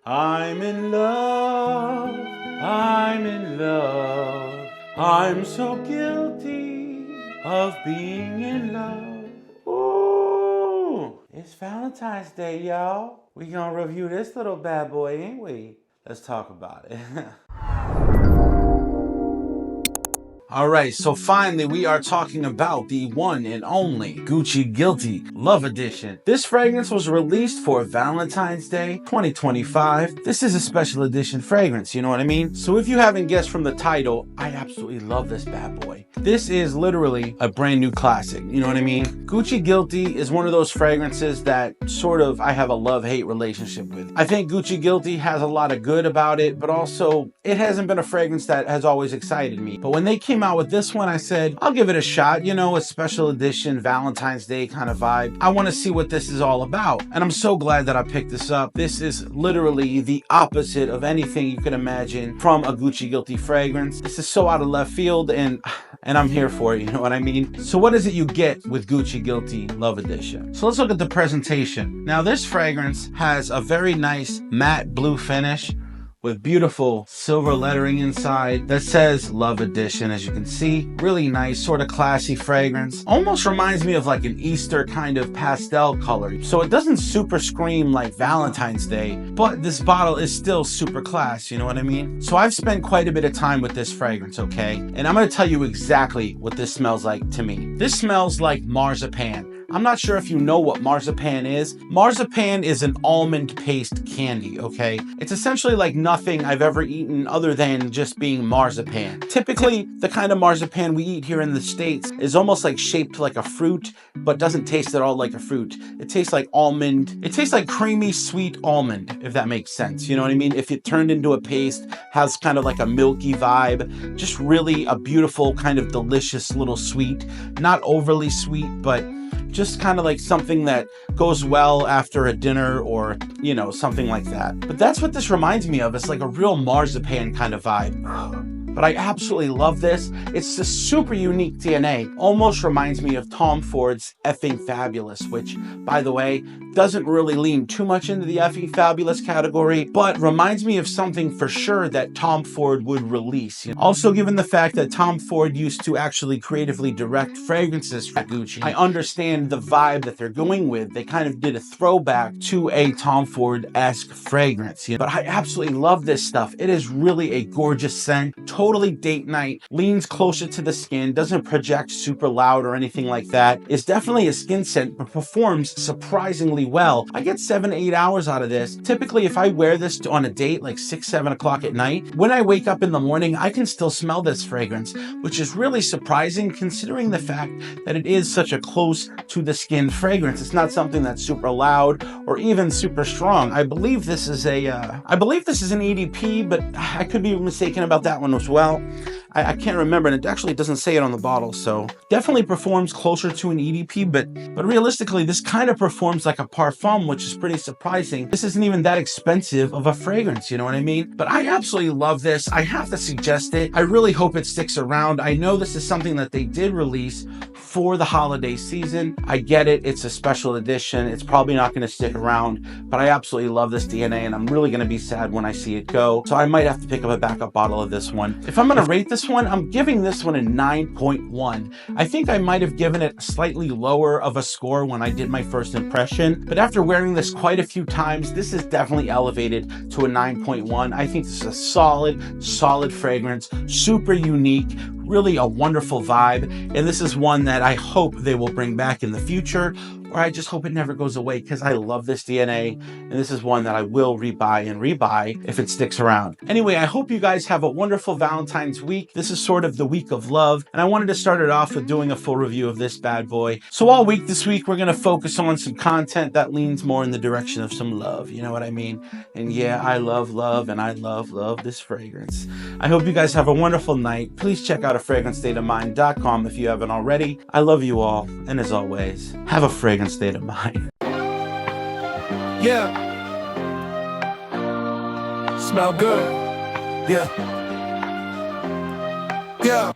I'm in love, I'm in love. I'm so guilty of being in love. Ooh, it's Valentine's Day, y'all. We gonna review this little bad boy, ain't we? Let's talk about it. All right, so finally we are talking about the one and only Gucci Guilty Love Edition. This fragrance was released for Valentine's Day 2025. This is a special edition fragrance, you know what I mean? So if you haven't guessed from the title, I absolutely love this bad boy. This is literally a brand new classic, you know what I mean? Gucci Guilty is one of those fragrances that sort of I have a love-hate relationship with. I think Gucci Guilty has a lot of good about it, but also it hasn't been a fragrance that has always excited me. But when they came out with this one, I said, I'll give it a shot, you know, a special edition Valentine's Day kind of vibe. I want to see what this is all about. And I'm so glad that I picked this up. This is literally the opposite of anything you can imagine from a Gucci Guilty fragrance. This is so out of left field and I'm here for it, you know what I mean? So what is it you get with Gucci Guilty Love Edition? So let's look at the presentation. Now this fragrance has a very nice matte blue finish with beautiful silver lettering inside that says Love Edition, as you can see. Really nice, sort of classy fragrance. Almost reminds me of like an Easter kind of pastel color. So it doesn't super scream like Valentine's Day, but this bottle is still super class, you know what I mean? So I've spent quite a bit of time with this fragrance, okay? And I'm gonna tell you exactly what this smells like to me. This smells like marzipan. I'm not sure if you know what marzipan is. Marzipan is an almond paste candy, okay? It's essentially like nothing I've ever eaten other than just being marzipan. Typically, the kind of marzipan we eat here in the States is almost like shaped like a fruit, but doesn't taste at all like a fruit. It tastes like almond. It tastes like creamy, sweet almond, if that makes sense. You know what I mean? If it turned into a paste, has kind of like a milky vibe, just really a beautiful kind of delicious little sweet. Not overly sweet, but just kind of like something that goes well after a dinner or, you know, something like that. But that's what this reminds me of. It's like a real marzipan kind of vibe. But I absolutely love this. It's a super unique DNA. Almost reminds me of Tom Ford's Effing Fabulous, which, by the way, doesn't really lean too much into the Effing Fabulous category, but reminds me of something for sure that Tom Ford would release. You know? Also, given the fact that Tom Ford used to actually creatively direct fragrances for Gucci, I understand the vibe that they're going with. They kind of did a throwback to a Tom Ford-esque fragrance. You know? But I absolutely love this stuff. It is really a gorgeous scent. Totally date night, leans closer to the skin, doesn't project super loud or anything like that. It's definitely a skin scent, but performs surprisingly well. I get 7 to 8 hours out of this. Typically, if I wear this on a date, like 6, 7 o'clock at night, when I wake up in the morning, I can still smell this fragrance, which is really surprising considering the fact that it is such a close to the skin fragrance. It's not something that's super loud or even super strong. I believe this is an EDP, but I could be mistaken about that one as well. I can't remember, and it actually doesn't say it on the bottle, so definitely performs closer to an EDP, but realistically, this kind of performs like a parfum, which is pretty surprising. This isn't even that expensive of a fragrance, you know what I mean? But I absolutely love this. I have to suggest it. I really hope it sticks around. I know this is something that they did release for the holiday season. I get it. It's a special edition. It's probably not going to stick around, but I absolutely love this DNA, and I'm really going to be sad when I see it go. So I might have to pick up a backup bottle of this one. If I'm going to rate this one, I'm giving this one a 9.1. I think I might have given it slightly lower of a score when I did my first impression, but after wearing this quite a few times, this is definitely elevated to a 9.1. I think this is a solid fragrance, super unique, really a wonderful vibe, and this is one that I hope they will bring back in the future, or I just hope it never goes away because I love this DNA, and this is one that I will rebuy if it sticks around. Anyway, I hope you guys have a wonderful Valentine's week. This is sort of the week of love, and I wanted to start it off with doing a full review of this bad boy. So all week this week, we're going to focus on some content that leans more in the direction of some love, you know what I mean? And yeah, I love love, and I love this fragrance. I hope you guys have a wonderful night. Please check out fragrancestateofmind.com if you haven't already. I love you all, and as always, have a fragrant state of mind. Yeah. Smell good. Yeah. Yeah.